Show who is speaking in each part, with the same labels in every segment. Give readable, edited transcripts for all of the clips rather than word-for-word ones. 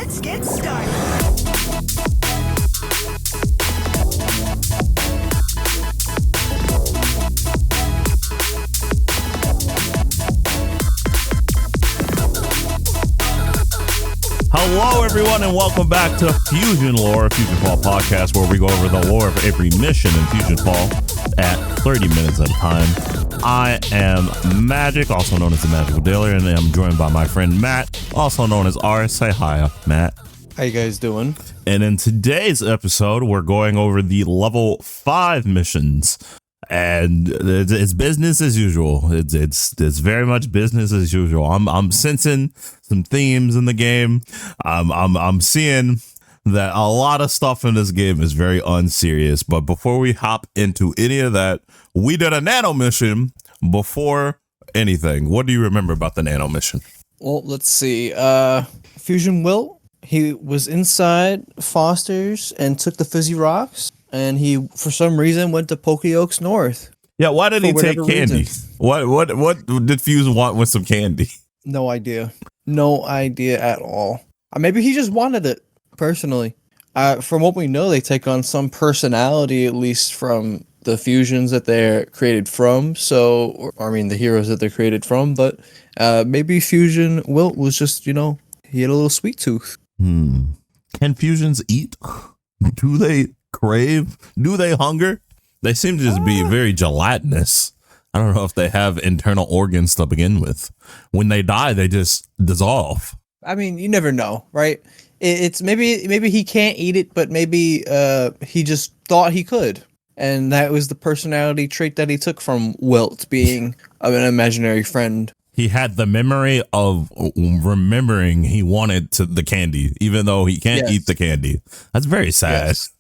Speaker 1: Let's get started.
Speaker 2: Hello, everyone, and welcome back to Fusionlore, a FusionFall podcast where we go over the lore of every mission in FusionFall at 30 minutes at a time. I am Magic, also known as the Magical Daily, and I'm joined by my friend Matt, also known as R. Say hi, Matt.
Speaker 3: How you guys doing?
Speaker 2: And in today's episode, we're going over the level 5 missions. And it's business as usual. It's very much business as usual. I'm sensing some themes in the game. I'm seeing that a lot of stuff in this game is very unserious. But before we hop into any of that, we did a nano mission before anything. What do you remember about the nano mission?
Speaker 3: Well, let's see. Fusion Wilt, he was inside Foster's and took the fizzy rocks. And he, for some reason, went to Pokey Oaks North.
Speaker 2: Yeah, why did he take candy?
Speaker 3: Reason.
Speaker 2: What did Fusion want with some candy?
Speaker 3: No idea. No idea at all. Maybe he just wanted it, personally. From what we know, they take on some personality, at least from the fusions that they're created from. So, the heroes that they're created from. But maybe Fusion Wilt was just, he had a little sweet tooth.
Speaker 2: Can fusions eat? Do they crave? Do they hunger? They seem to just be very gelatinous. I don't know if they have internal organs to begin with. When they die, they just dissolve.
Speaker 3: You never know, right? It's maybe he can't eat it, but maybe he just thought he could. And that was the personality trait that he took from Wilt, being an imaginary friend. He
Speaker 2: had the memory of remembering he wanted the candy, even though he can't eat the candy. That's very sad.
Speaker 3: Yes.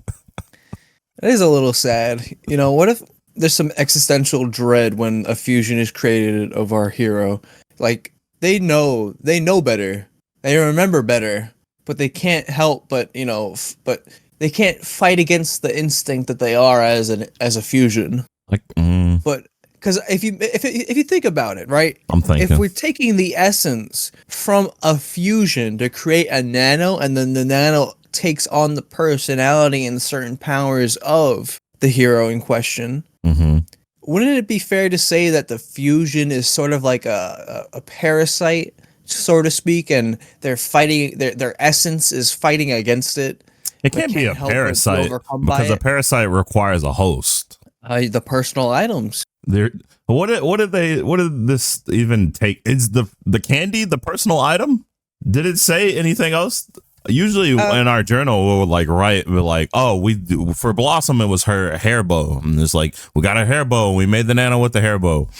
Speaker 3: It is a little sad. What if there's some existential dread when a fusion is created of our hero? Like, they know better. They remember better, but they can't help but they can't fight against the instinct that they are as a fusion. But because if you think about it, right?
Speaker 2: I'm thinking.
Speaker 3: If we're taking the essence from a fusion to create a nano, and then the nano takes on the personality and certain powers of the hero in question, wouldn't it be fair to say that the fusion is sort of like a parasite, so to speak, and they're fighting, their essence is fighting against it?
Speaker 2: It can't be a parasite because a parasite requires a host.
Speaker 3: The personal items.
Speaker 2: What did this even take? Is the candy the personal item? Did it say anything else? Usually in our journal we would write, for Blossom it was her hair bow, and it's like, we got a hair bow and we made the nano with the hair bow.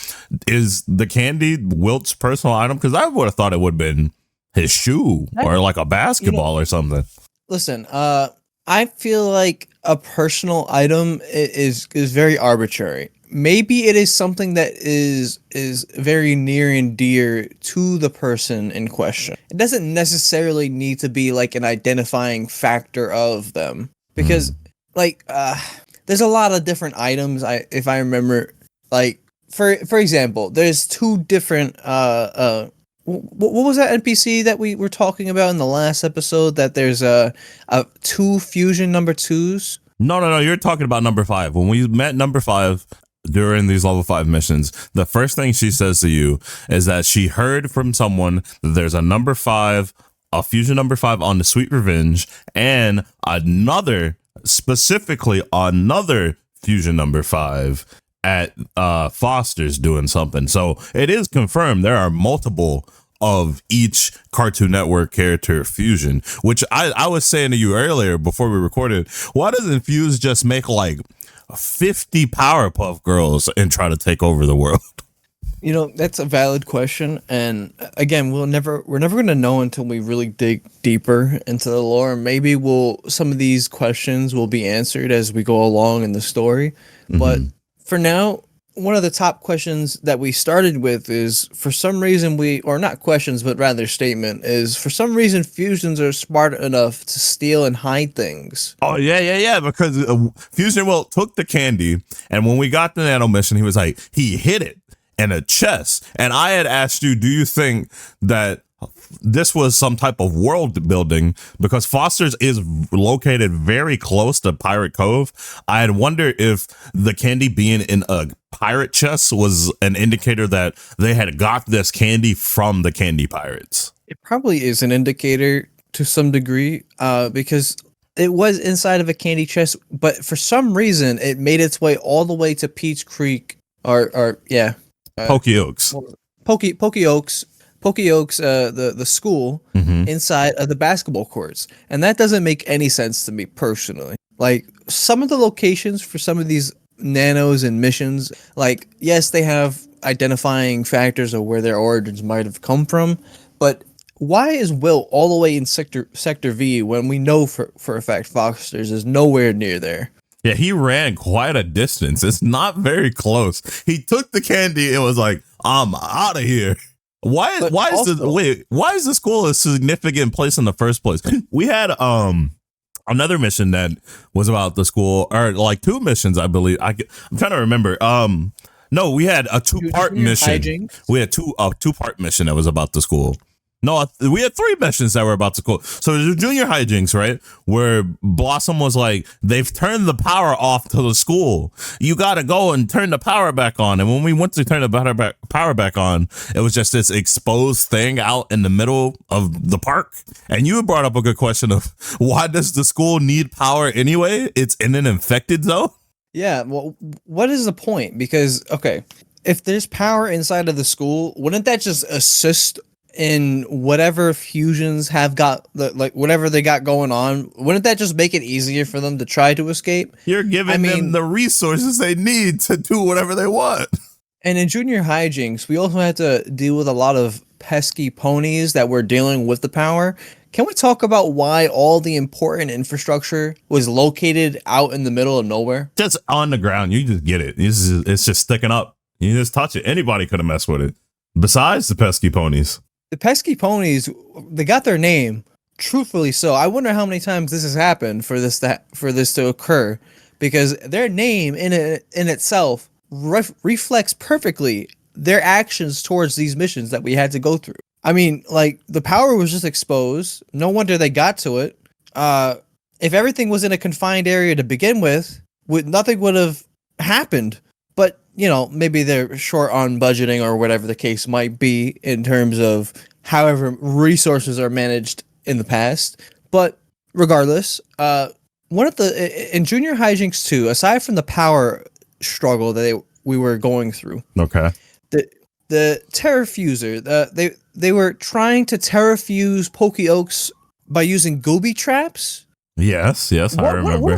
Speaker 2: Is the candy Wilt's personal item? Because I would have thought it would have been his shoe or like a basketball or something.
Speaker 3: Listen, I feel like a personal item is very arbitrary. Maybe it is something that is very near and dear to the person in question. It doesn't necessarily need to be like an identifying factor of them, because there's a lot of different items. If I remember, for example, there's two different what was that NPC that we were talking about in the last episode? That there's two fusion number 2s.
Speaker 2: No. You're talking about number 5. When we met number 5 during these level 5 missions, the first thing she says to you is that she heard from someone that there's a number 5, a fusion number 5 on the Sweet Revenge, and specifically another fusion number 5 at Foster's doing something. So it is confirmed there are multiple of each Cartoon Network character fusion, which I was saying to you earlier before we recorded, why doesn't Fuse just make 50 Powerpuff Girls and try to take over the world?
Speaker 3: That's a valid question, and again, we're never going to know until we really dig deeper into the lore. Maybe some of these questions will be answered as we go along in the story, but for now, one of the top questions that we started with is, for some reason statement is, for some reason fusions are smart enough to steal and hide things.
Speaker 2: Oh yeah, because Fusion Wilt took the candy, and when we got the nano mission, he was like, he hid it in a chest, and I had asked you, do you think that this was some type of world building because Foster's is located very close to Pirate Cove. I had wondered if the candy being in a pirate chest was an indicator that they had got this candy from the candy pirates.
Speaker 3: It probably is an indicator to some degree, because it was inside of a candy chest, but for some reason it made its way all the way to Peach Creek
Speaker 2: Pokey Oaks.
Speaker 3: Pokey Oaks. Pokey Oaks, the school, inside of the basketball courts. And that doesn't make any sense to me personally. Like, some of the locations for some of these nanos and missions, like, yes, they have identifying factors of where their origins might have come from, but why is Will all the way in Sector V when we know for a fact Foster's is nowhere near there?
Speaker 2: Yeah, he ran quite a distance. It's not very close. He took the candy and was like, I'm out of here. Why is the school a significant place in the first place? We had another mission that was about the school, or like two missions, I believe. I'm trying to remember. No, we had a two-part mission.
Speaker 3: Hijinks?
Speaker 2: We had a two-part mission that was about the school. No, we had three missions that were about to go. So there's junior hijinks, right? Where Blossom was like, they've turned the power off to the school. You got to go and turn the power back on. And when we went to turn the power back on, it was just this exposed thing out in the middle of the park. And you brought up a good question of why does the school need power anyway? It's in an infected zone.
Speaker 3: Yeah, well, what is the point? Because, okay, if there's power inside of the school, wouldn't that just assist in whatever fusions have got, like whatever they got going on? Wouldn't that just make it easier for them to try to escape?
Speaker 2: You're giving them the resources they need to do whatever they want.
Speaker 3: And in junior hijinks, we also had to deal with a lot of pesky ponies that were dealing with the power. Can we talk about why all the important infrastructure was located out in the middle of nowhere?
Speaker 2: Just on the ground. You just get it. It's just sticking up. You just touch it. Anybody could have messed with it. Besides the pesky ponies.
Speaker 3: The pesky ponies, they got their name. Truthfully so. I wonder how many times this has happened for this to occur, because their name in itself reflects perfectly their actions towards these missions that we had to go through. I mean, like, the power was just exposed. No wonder they got to it. If everything was in a confined area to begin with, nothing would have happened. But, you know, maybe they're short on budgeting or whatever the case might be in terms of however resources are managed in the past. But regardless, in Junior Hijinks 2, aside from the power struggle that we were going through,
Speaker 2: okay,
Speaker 3: the Terrafuser, they were trying to terrafuse Pokey Oaks by using gooby traps.
Speaker 2: Yes, I remember.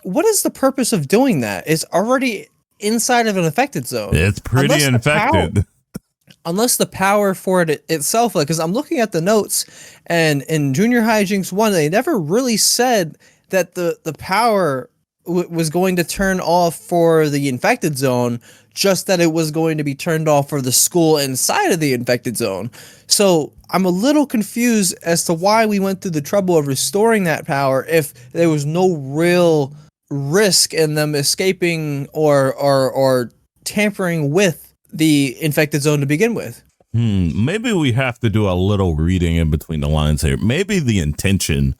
Speaker 3: What is the purpose of doing that? It's already inside of an infected zone.
Speaker 2: It's pretty infected.
Speaker 3: Unless the power for it itself, because I'm looking at the notes, and in Junior Hijinks 1, they never really said that the power was going to turn off for the infected zone, just that it was going to be turned off for the school inside of the infected zone. So I'm a little confused as to why we went through the trouble of restoring that power if there was no real risk in them escaping or tampering with the infected zone to begin with.
Speaker 2: Maybe we have to do a little reading in between the lines here. Maybe the intention,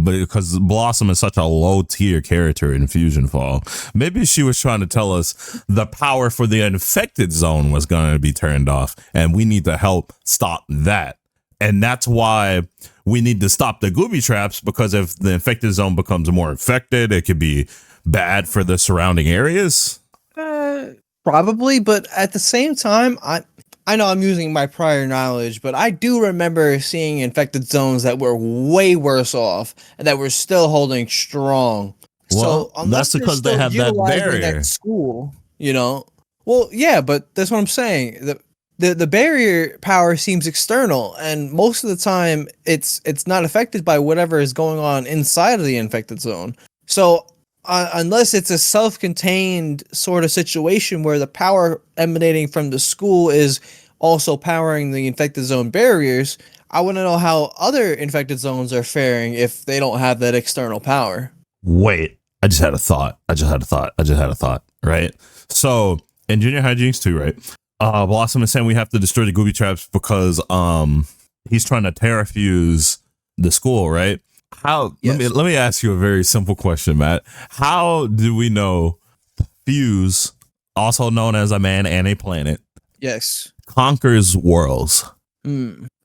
Speaker 2: because Blossom is such a low tier character in FusionFall, maybe she was trying to tell us the power for the infected zone was going to be turned off, and we need to help stop that. And that's why we need to stop the gooby traps, because if the infected zone becomes more infected, it could be bad for the surrounding areas.
Speaker 3: Probably, but at the same time, I know I'm using my prior knowledge, but I do remember seeing infected zones that were way worse off and that were still holding strong.
Speaker 2: Well, so that's because they have that barrier.
Speaker 3: That school, you know. Well, yeah, but that's what I'm saying. The barrier power seems external, and most of the time it's not affected by whatever is going on inside of the infected zone. So unless it's a self-contained sort of situation where the power emanating from the school is also powering the infected zone barriers, I want to know how other infected zones are faring if they don't have that external power.
Speaker 2: Wait, I just had a thought. Right? So in Junior Hijinks 2, right? Blossom is saying we have to destroy the gooby traps because he's trying to terrafuse the school, right? How?
Speaker 3: Yes.
Speaker 2: Let me ask you a very simple question, Matt. How do we know Fuse, also known as a man and a planet,
Speaker 3: Yes.
Speaker 2: conquers worlds?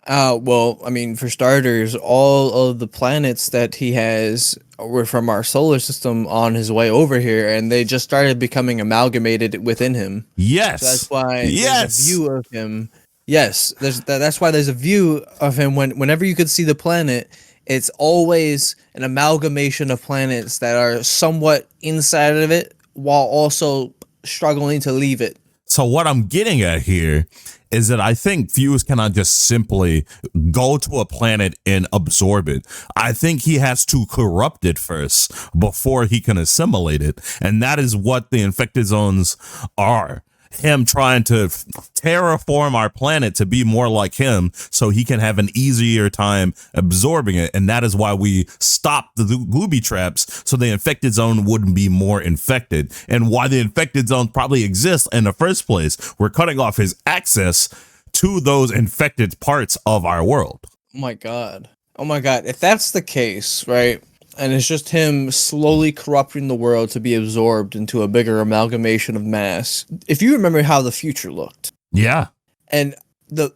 Speaker 3: Well, I mean, for starters, all of the planets that he has were from our solar system on his way over here, and they just started becoming amalgamated within him.
Speaker 2: Yes.
Speaker 3: So that's why
Speaker 2: Yes.
Speaker 3: there's a view of him. Yes, that's why there's a view of him whenever you could see the planet. It's always an amalgamation of planets that are somewhat inside of it while also struggling to leave it.
Speaker 2: So what I'm getting at here is that I think Fuse cannot just simply go to a planet and absorb it. I think he has to corrupt it first before he can assimilate it. And that is what the infected zones are. Him trying to terraform our planet to be more like him so he can have an easier time absorbing it. And that is why we stopped the gooby traps so the infected zone wouldn't be more infected, and why the infected zone probably exists in the first place. We're cutting off his access to those infected parts of our world.
Speaker 3: Oh my god. Oh my god. If that's the case, right? And it's just him slowly corrupting the world to be absorbed into a bigger amalgamation of mass. If you remember how the future looked,
Speaker 2: Yeah.
Speaker 3: and the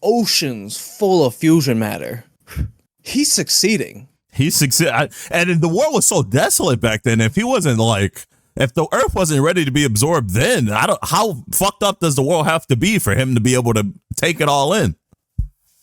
Speaker 3: oceans full of fusion matter, he's succeeding.
Speaker 2: He succeeded. And the world was so desolate back then. If he wasn't like, if the earth wasn't ready to be absorbed then, how fucked up does the world have to be for him to be able to take it all in?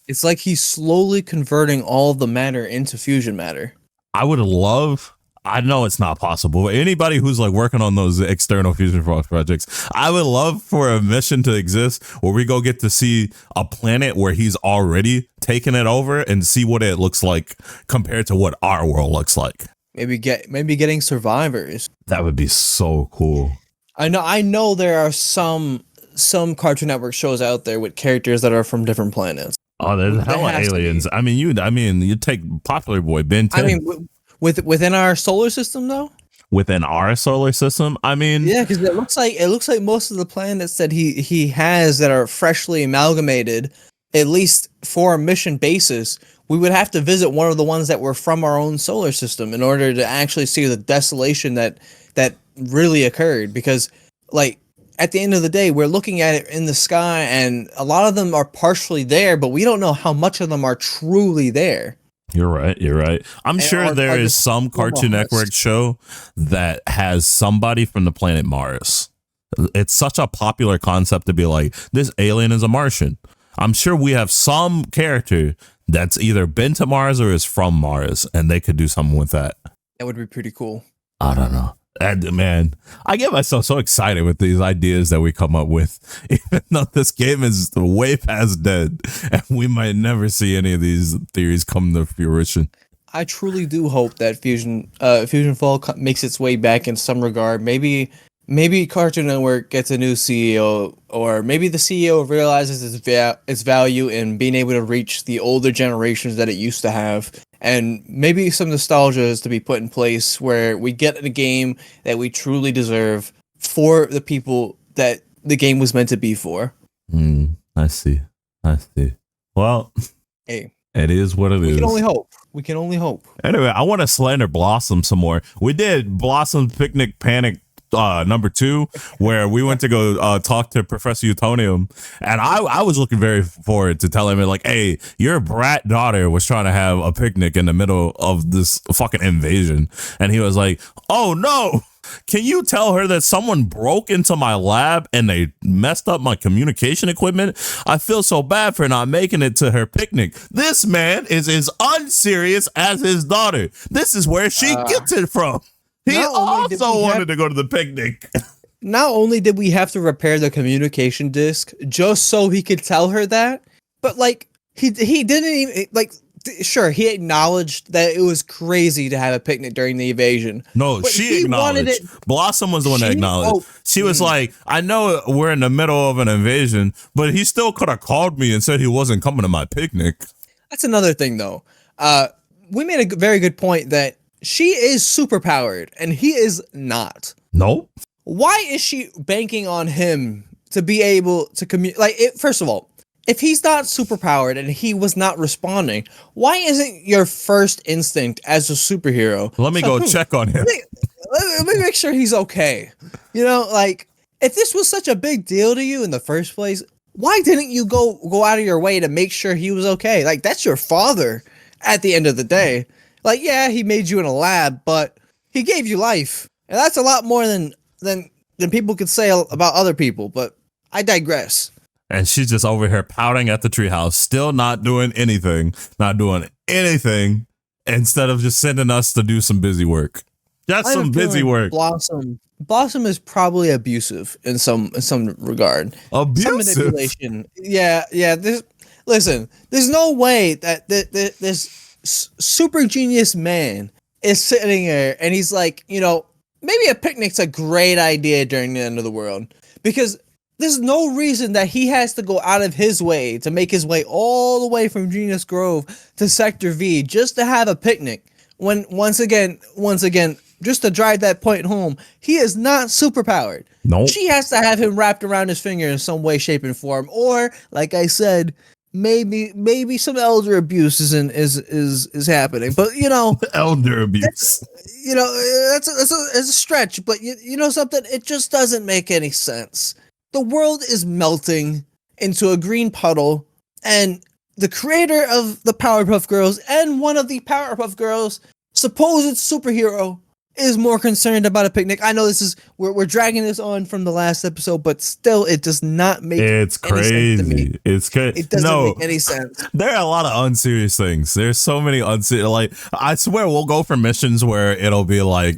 Speaker 3: It's like he's slowly converting all the matter into fusion matter.
Speaker 2: I would love, I know it's not possible, but anybody who's like working on those external FusionFall projects, I would love for a mission to exist where we go get to see a planet where he's already taken it over and see what it looks like compared to what our world looks like.
Speaker 3: Maybe getting survivors.
Speaker 2: That would be so cool.
Speaker 3: I know there are some Cartoon Network shows out there with characters that are from different planets.
Speaker 2: Oh, there's hella aliens. I mean, you take Popular Boy, Ben 10.
Speaker 3: I mean, within our solar system, though.
Speaker 2: Within our solar system, I mean,
Speaker 3: yeah, because it looks like most of the planets that he has that are freshly amalgamated, at least for a mission basis, we would have to visit one of the ones that were from our own solar system in order to actually see the desolation that really occurred. Because, like, at the end of the day, we're looking at it in the sky, and a lot of them are partially there, but we don't know how much of them are truly there.
Speaker 2: You're right. I'm sure there is some Cartoon Network show that has somebody from the planet Mars. It's such a popular concept to be like, this alien is a Martian. I'm sure we have some character that's either been to Mars or is from Mars, and they could do something with that.
Speaker 3: That would be pretty cool.
Speaker 2: I don't know. And man, I get myself so excited with these ideas that we come up with, even though this game is way past dead and we might never see any of these theories come to fruition.
Speaker 3: I truly do hope that FusionFall makes its way back in some regard. Maybe Cartoon Network gets a new CEO, or maybe the CEO realizes its value in being able to reach the older generations that it used to have. And maybe some nostalgia is to be put in place where we get a game that we truly deserve for the people that the game was meant to be for.
Speaker 2: I see. Well,
Speaker 3: hey,
Speaker 2: it is what it is.
Speaker 3: We can only hope.
Speaker 2: Anyway, I want to slander Blossom some more. We did Blossom's Picnic Panic number 2, where we went to go talk to Professor Utonium, and I was looking very forward to telling him, like, hey, your brat daughter was trying to have a picnic in the middle of this fucking invasion, and he was like, oh no, can you tell her that someone broke into my lab and they messed up my communication equipment? I feel so bad for not making it to her picnic. This man is as unserious as his daughter. This is where she gets it from. He also wanted to go to the picnic.
Speaker 3: Not only did we have to repair the communication disc just so he could tell her that, but like he didn't even like. Sure, he acknowledged that it was crazy to have a picnic during the invasion.
Speaker 2: No, she acknowledged. Blossom was the one that acknowledged. She was like, I know we're in the middle of an invasion, but he still could have called me and said he wasn't coming to my picnic.
Speaker 3: That's another thing, though. We made a very good point that she is superpowered, and he is not.
Speaker 2: Nope.
Speaker 3: Why is she banking on him to be able to communicate? Like, first of all, if he's not superpowered and he was not responding, why isn't your first instinct as a superhero?
Speaker 2: Let me go check on him.
Speaker 3: Let me make sure he's okay. You know, like, if this was such a big deal to you in the first place, why didn't you go out of your way to make sure he was okay? Like, that's your father at the end of the day. Like, yeah, he made you in a lab, but he gave you life. And that's a lot more than people could say about other people, but I digress.
Speaker 2: And she's just over here pouting at the treehouse, still not doing anything, instead of just sending us to do some busy work. That's some busy work.
Speaker 3: Blossom is probably abusive in some regard.
Speaker 2: Abusive?
Speaker 3: Some manipulation. Yeah. There's no way that this super genius man is sitting there and he's like, you know, maybe a picnic's a great idea during the end of the world, because there's no reason that he has to go out of his way to make his way all the way from Genius Grove to Sector V just to have a picnic. When once again, just to drive that point home, he is not superpowered.
Speaker 2: Nope.
Speaker 3: She has to have him wrapped around his finger in some way, shape, and form. Or, like I said, maybe some elder abuse is happening. But you know,
Speaker 2: elder abuse.
Speaker 3: You know, that's a stretch. But you know something, it just doesn't make any sense. The world is melting into a green puddle, and the creator of the Powerpuff Girls and one of the Powerpuff Girls' supposed superhero is more concerned about a picnic. I know we're dragging this on from the last episode, but still, it does not make any sense to me.
Speaker 2: It's crazy.
Speaker 3: It doesn't make any sense.
Speaker 2: There are a lot of unserious things. There's so many unserious. Like, I swear we'll go for missions where it'll be like,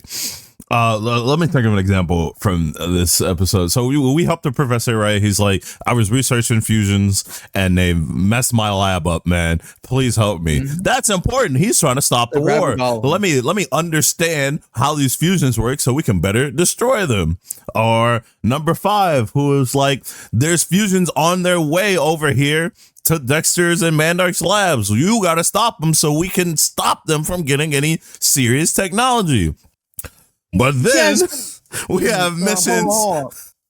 Speaker 2: let me think of an example from this episode. So we helped the professor, right? He's like, I was researching fusions and they messed my lab up, man. Please help me. Mm-hmm. That's important. He's trying to stop the war. Let me understand how these fusions work so we can better destroy them. Or number 5, who is like, there's fusions on their way over here to Dexter's and Mandark's labs. You got to stop them so we can stop them from getting any serious technology. But then we have missions.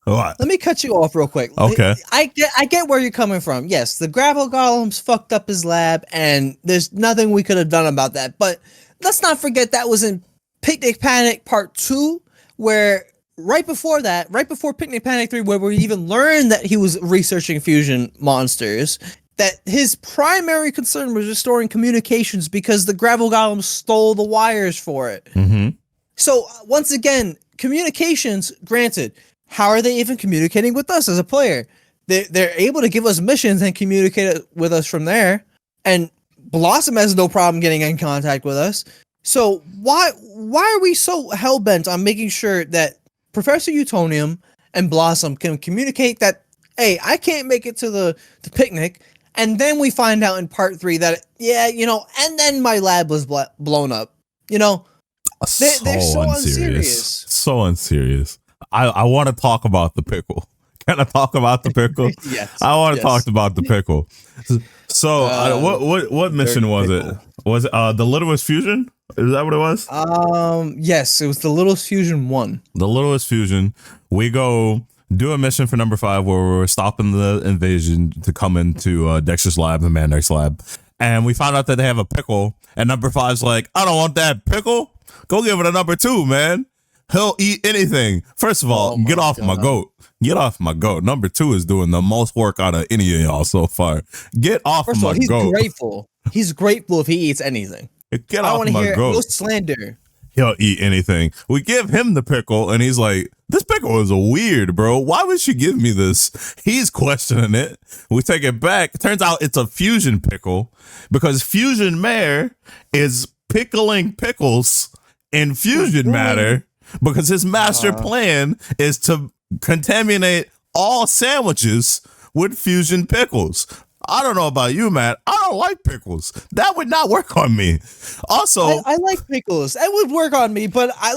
Speaker 2: What?
Speaker 3: Let me cut you off real quick.
Speaker 2: Okay.
Speaker 3: I get where you're coming from. Yes, the gravel golems fucked up his lab, and there's nothing we could have done about that. But let's not forget that was in Picnic Panic Part 2, where right before Picnic Panic 3, where we even learned that he was researching fusion monsters, that his primary concern was restoring communications because the gravel golems stole the wires for it.
Speaker 2: Mm-hmm.
Speaker 3: So once again, communications, granted, how are they even communicating with us as a player? They're able to give us missions and communicate with us from there. And Blossom has no problem getting in contact with us. So why are we so hell-bent on making sure that Professor Utonium and Blossom can communicate that, hey, I can't make it to the picnic, and then we find out in part 3 that, yeah, you know, and then my lab was blown up, you know? They're so unserious.
Speaker 2: So unserious. I want to talk about the pickle. Can I talk about the pickle?
Speaker 3: Yes.
Speaker 2: I want to talk about the pickle. So what mission was it? Was it the Littlest Fusion? Is that what it was?
Speaker 3: Yes, it was the Littlest Fusion 1.
Speaker 2: The Littlest Fusion. We go do a mission for number 5 where we're stopping the invasion to come into Dexter's lab and Mandark's lab. And we found out that they have a pickle. And number 5's like, I don't want that pickle. Go give it a number 2, man. He'll eat anything. First of all, get off my goat. Get off my goat. Number 2 is doing the most work out of any of y'all so far. Get off my goat.
Speaker 3: He's grateful. He's grateful if he eats anything.
Speaker 2: Get off my goat.
Speaker 3: No slander.
Speaker 2: He'll eat anything. We give him the pickle, and he's like, this pickle is weird, bro. Why would she give me this? He's questioning it. We take it back. It turns out it's a fusion pickle because Fusion Mayor is pickling pickles in fusion matter because his master plan is to contaminate all sandwiches with fusion pickles. I don't know about you, Matt. I don't like pickles. That would not work on me. Also,
Speaker 3: I like pickles. That would work on me, but I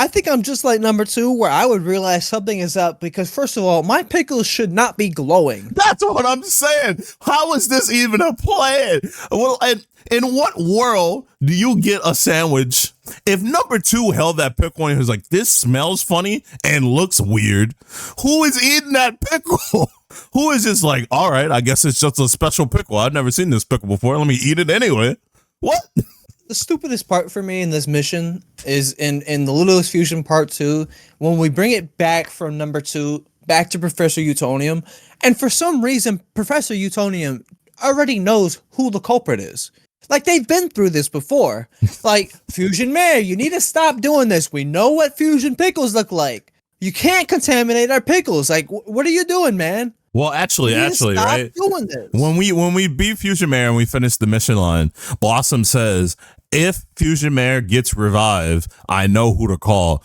Speaker 3: think I'm just like number 2, where I would realize something is up because, first of all, my pickles should not be glowing.
Speaker 2: That's what I'm saying. How is this even a plan? Well, and in what world do you get a sandwich? If number 2 held that pickle and he was like, this smells funny and looks weird, who is eating that pickle? Who is just like, all right, I guess it's just a special pickle. I've never seen this pickle before. Let me eat it anyway. What?
Speaker 3: The stupidest part for me in this mission is in the Littlest Fusion Part 2, when we bring it back from number 2 back to Professor Utonium, and for some reason Professor Utonium already knows who the culprit is. Like, they've been through this before. Like, Fusion Mayor, you need to stop doing this. We know what Fusion Pickles look like. You can't contaminate our pickles. Like, what are you doing, man?
Speaker 2: Well, actually, right?
Speaker 3: Doing this.
Speaker 2: When we beat Fusion Mayor and we finish the mission line, Blossom says, if Fusion Mayor gets revived, I know who to call.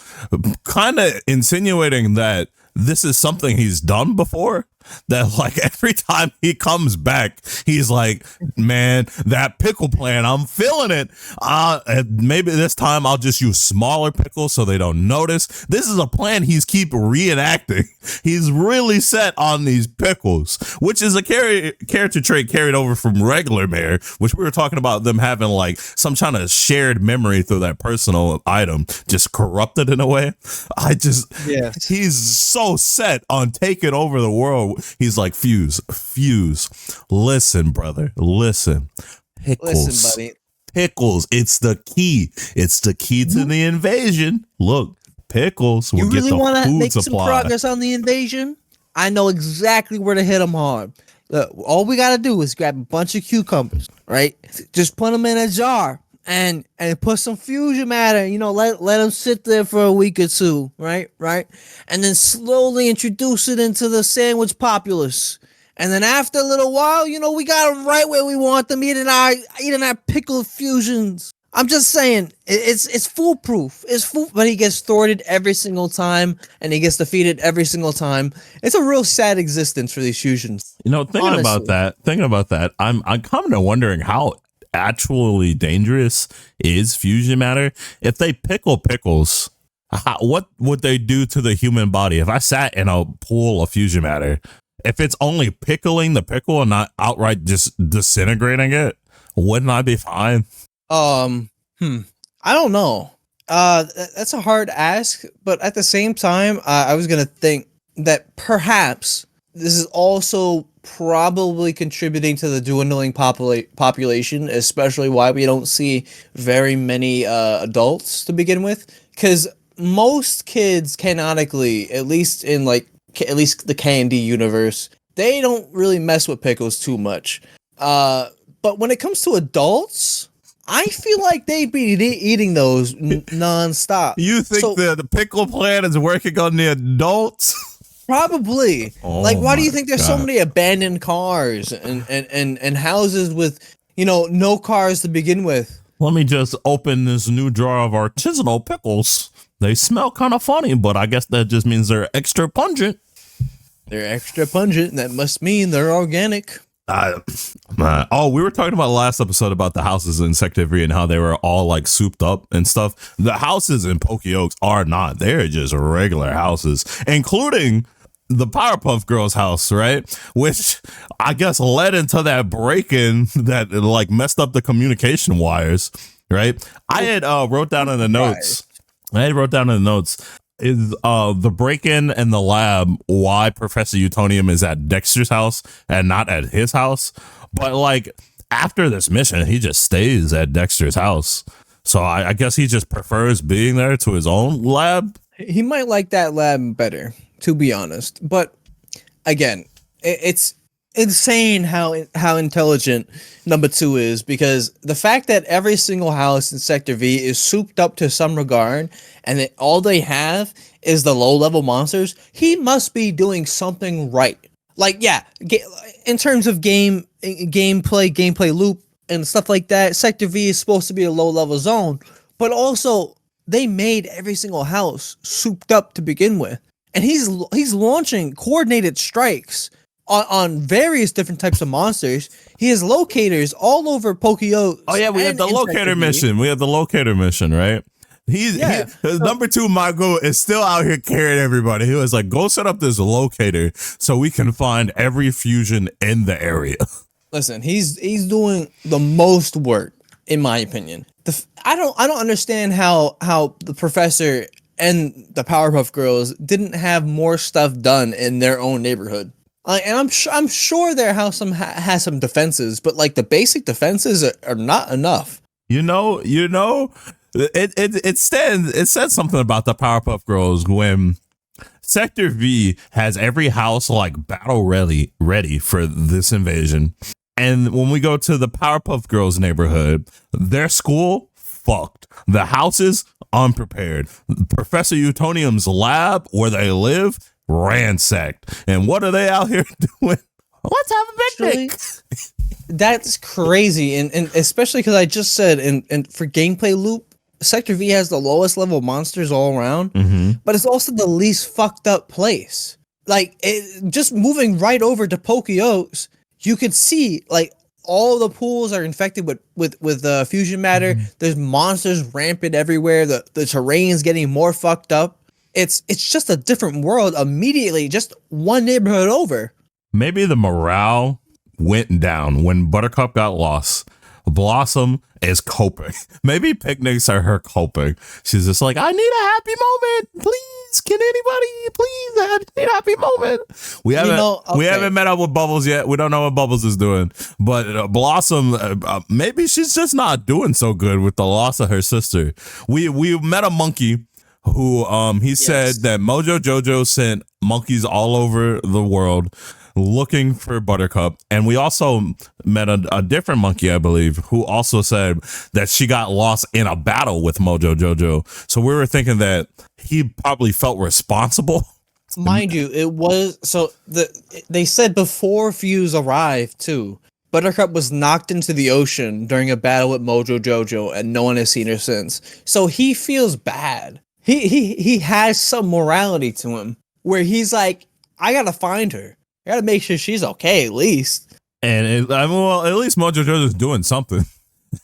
Speaker 2: Kind of insinuating that this is something he's done before. That like every time he comes back, he's like, man, that pickle plan, I'm feeling it. Maybe this time I'll just use smaller pickles so they don't notice. This is a plan he's keep reenacting. He's really set on these pickles, which is a character trait carried over from regular Mayor, which we were talking about them having like some kind of shared memory through that personal item, just corrupted in a way. He's so set on taking over the world. He's like, Fuse, listen, brother, listen. Pickles,
Speaker 3: listen, buddy.
Speaker 2: Pickles, it's the key. It's the key to the invasion. Look, Pickles will get the food supply. You really want to make some
Speaker 3: progress on the invasion? I know exactly where to hit them hard. Look, all we got to do is grab a bunch of cucumbers, right? Just put them in a jar. And put some fusion matter, let them sit there for a week or two, right? And then slowly introduce it into the sandwich populace. And then after a little while, we got them right where we want them, eating our pickle fusions. I'm just saying, it's foolproof. But he gets thwarted every single time, and he gets defeated every single time. It's a real sad existence for these fusions.
Speaker 2: Thinking about that, I'm kind of wondering how actually dangerous is fusion matter. If they pickle pickles, what would they do to the human body? If I sat in a pool of fusion matter, if it's only pickling the pickle and not outright just disintegrating it, wouldn't I be fine?
Speaker 3: I don't know. That's a hard ask, but at the same time, I was gonna think that perhaps this is also probably contributing to the dwindling population, especially why we don't see very many adults to begin with. Because most kids, canonically, at least in the Candy universe, they don't really mess with pickles too much. But when it comes to adults, I feel like they'd be eating those nonstop.
Speaker 2: You think the pickle plan is working on the adults?
Speaker 3: Probably. Why do you think there's so many abandoned cars and houses with, no cars to begin with?
Speaker 2: Let me just open this new jar of artisanal pickles. They smell kind of funny, but I guess that just means they're extra pungent.
Speaker 3: They're extra pungent. That must mean they're organic.
Speaker 2: We were talking about the last episode about the houses in Sector V and how they were all like souped up and stuff. The houses in Pokey Oaks are not. They're just regular houses, including the Powerpuff Girls house, right? Which I guess led into that break-in that like messed up the communication wires, right? I had wrote down in the notes is the break-in and the lab why Professor Utonium is at Dexter's house and not at his house. But like after this mission, he just stays at Dexter's house. So I guess he just prefers being there to his own lab.
Speaker 3: He might like that lab better, to be honest. But again, it's insane how intelligent number 2 is, because the fact that every single house in Sector V is souped up to some regard and that all they have is the low-level monsters, he must be doing something right. Like, yeah, in terms of gameplay loop and stuff like that, Sector V is supposed to be a low-level zone, but also they made every single house souped up to begin with. And he's launching coordinated strikes on various different types of monsters. He has locators all over Pokey Oaks.
Speaker 2: Oh yeah, we have the locator mission. We have the locator mission, right? Number 2, Margot, is still out here carrying everybody. He was like, go set up this locator so we can find every fusion in the area.
Speaker 3: Listen, he's doing the most work, in my opinion. I don't understand how the professor and the Powerpuff Girls didn't have more stuff done in their own neighborhood. And I'm sure their house has some defenses, but like the basic defenses are not enough.
Speaker 2: It says something about the Powerpuff Girls when Sector V has every house like battle ready for this invasion. And when we go to the Powerpuff Girls neighborhood, their school fucked. The houses unprepared. Professor Utonium's lab where they live ransacked. And what are they out here doing? Let's have a picnic.
Speaker 3: That's crazy, and especially because I just said, and for gameplay loop, Sector V has the lowest level monsters all around, but it's also the least fucked up place. Like, just moving right over to Pokey Oaks, you could see like all the pools are infected with fusion matter. There's monsters rampant everywhere. The terrain's getting more fucked up. It's just a different world immediately, just one neighborhood over.
Speaker 2: Maybe the morale went down when Buttercup got lost. Blossom is coping. Maybe picnics are her coping. She's just like, I need a happy moment. Please, can anybody please? I need a happy moment. We haven't met up with Bubbles yet. We don't know what Bubbles is doing. But Blossom, maybe she's just not doing so good with the loss of her sister. We met a monkey who he said that Mojo Jojo sent monkeys all over the world looking for Buttercup. And we also met a different monkey, I believe, who also said that she got lost in a battle with Mojo Jojo. So we were thinking that he probably felt responsible.
Speaker 3: Mind you, it was they said before Fuse arrived too. Buttercup was knocked into the ocean during a battle with Mojo Jojo, and no one has seen her since. So he feels bad. He has some morality to him where he's like, I gotta find her. I gotta make sure she's okay at least. And
Speaker 2: at least Mojo Jojo's doing something.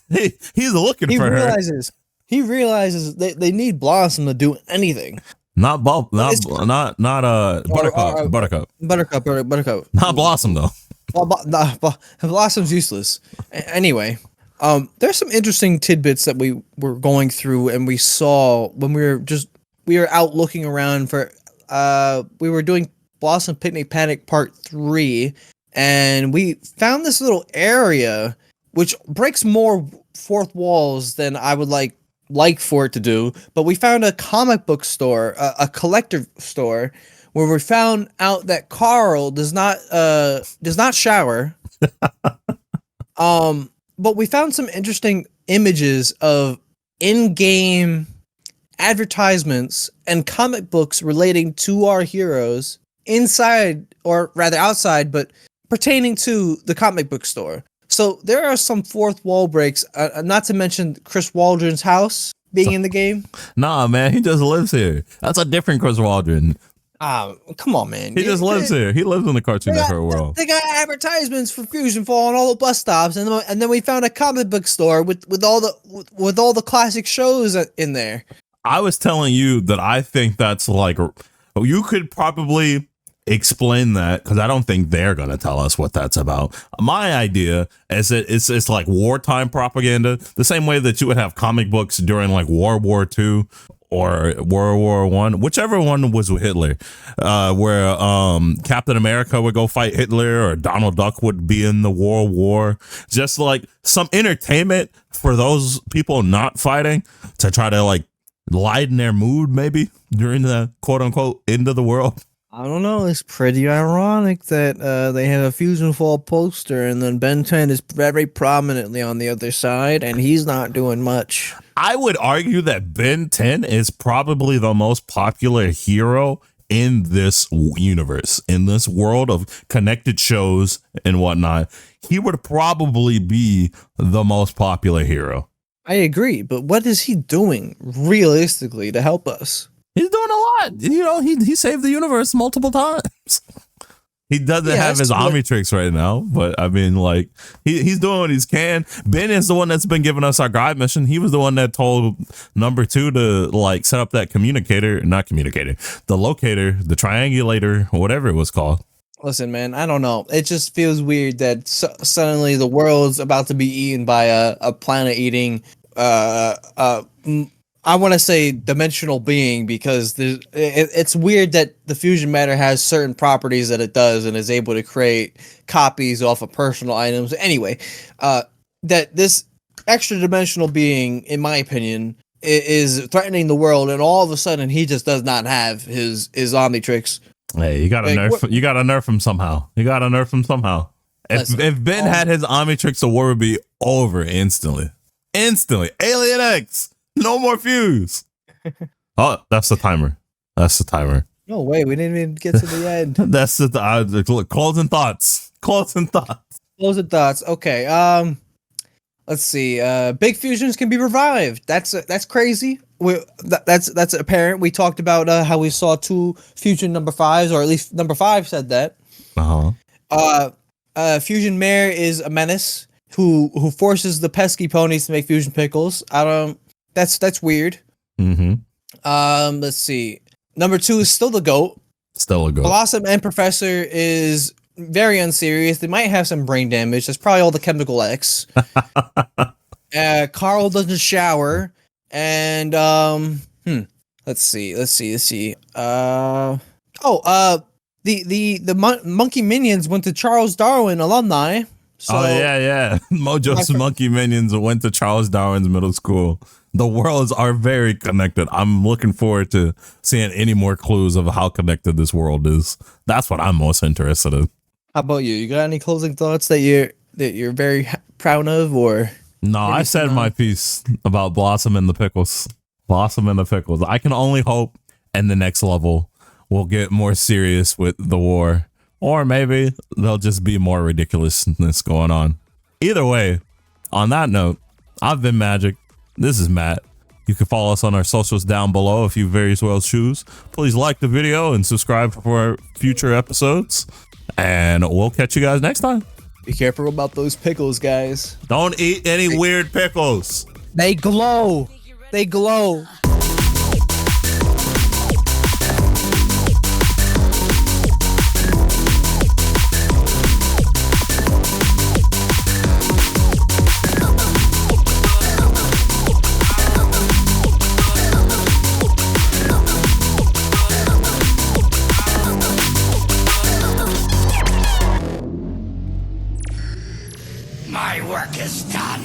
Speaker 2: He's looking for her.
Speaker 3: He realizes they need Blossom to do anything.
Speaker 2: Not Buttercup.
Speaker 3: Buttercup.
Speaker 2: Not Blossom though.
Speaker 3: Blossom's useless. Anyway, there's some interesting tidbits that we were going through and we saw when we were out looking around for we were doing Blossom Picnic Panic Part 3, and we found this little area which breaks more fourth walls than I would like for it to do, but we found a comic book store, a collector store, where we found out that Carl does not shower. But we found some interesting images of in-game advertisements and comic books relating to our heroes inside, or rather outside, but pertaining to the comic book store. So there are some fourth wall breaks, not to mention Chris Waldron's house being in the game.
Speaker 2: Nah, man, he just lives here. That's a different Chris Waldron.
Speaker 3: Come on, man.
Speaker 2: He just lives here. He lives in the Cartoon Network world.
Speaker 3: They got advertisements for FusionFall on all the bus stops, and then we found a comic book store with all the classic shows in there.
Speaker 2: I was telling you that I think that's like, you could probably explain that, because I don't think they're going to tell us what that's about. My idea is that it's like wartime propaganda, the same way that you would have comic books during like World War II or World War One, whichever one was with Hitler, where Captain America would go fight Hitler, or Donald Duck would be in the World War. Just like some entertainment for those people not fighting, to try to like lighten their mood maybe during the quote unquote end of the world.
Speaker 3: I don't know. It's pretty ironic that they have a FusionFall poster and then Ben 10 is very prominently on the other side and he's not doing much.
Speaker 2: I would argue that Ben 10 is probably the most popular hero in this universe, in this world of connected shows and whatnot. He would probably be the most popular hero.
Speaker 3: I agree, but what is he doing realistically to help us?
Speaker 2: He's doing a lot. You know, he saved the universe multiple times. He doesn't have his Omnitrix right now, but I mean, like, he's doing what he can. Ben is the one that's been giving us our guide mission. He was the one that told number 2 to like set up that the locator, the triangulator, or whatever it was called.
Speaker 3: Listen, man, I don't know. It just feels weird that suddenly the world's about to be eaten by a planet-eating I want to say dimensional being because it's weird that the fusion matter has certain properties that it does and is able to create copies off of personal items. Anyway, that this extra dimensional being, in my opinion, is threatening the world, and all of a sudden he just does not have his Omnitrix.
Speaker 2: Hey, you gotta nerf him somehow. If Ben had his Omnitrix, the war would be over instantly. Alien X. No more fuse. Oh, that's the timer.
Speaker 3: No way, we didn't even get to the end.
Speaker 2: That's the closing thoughts. Closing thoughts.
Speaker 3: Okay. Let's see. Big fusions can be revived. That's crazy. That's apparent. We talked about how we saw 2 fusion number 5s, or at least number 5 said that. Fusion Mare is a menace who forces the pesky ponies to make fusion pickles. That's weird. Let's see. Number 2 is still the goat. Blossom and Professor is very unserious. They might have some brain damage. That's probably all the chemical X. Carl doesn't shower. And let's see. The monkey minions went to Charles Darwin alumni. So,
Speaker 2: yeah. Mojo's monkey minions went to Charles Darwin's middle school. The worlds are very connected. I'm looking forward to seeing any more clues of how connected this world is. That's what I'm most interested in.
Speaker 3: How about you? You got any closing thoughts that you're very proud of, or?
Speaker 2: No, I said my piece about Blossom and the Pickles. I can only hope in the next level we'll get more serious with the war, or maybe there'll just be more ridiculousness going on. Either way, on that note, I've been Magic. This is Matt. You can follow us on our socials down below if you very well choose. Please like the video and subscribe for future episodes. And we'll catch you guys next time.
Speaker 3: Be careful about those pickles, guys.
Speaker 2: Don't eat any weird pickles.
Speaker 3: They glow.
Speaker 1: My work is done.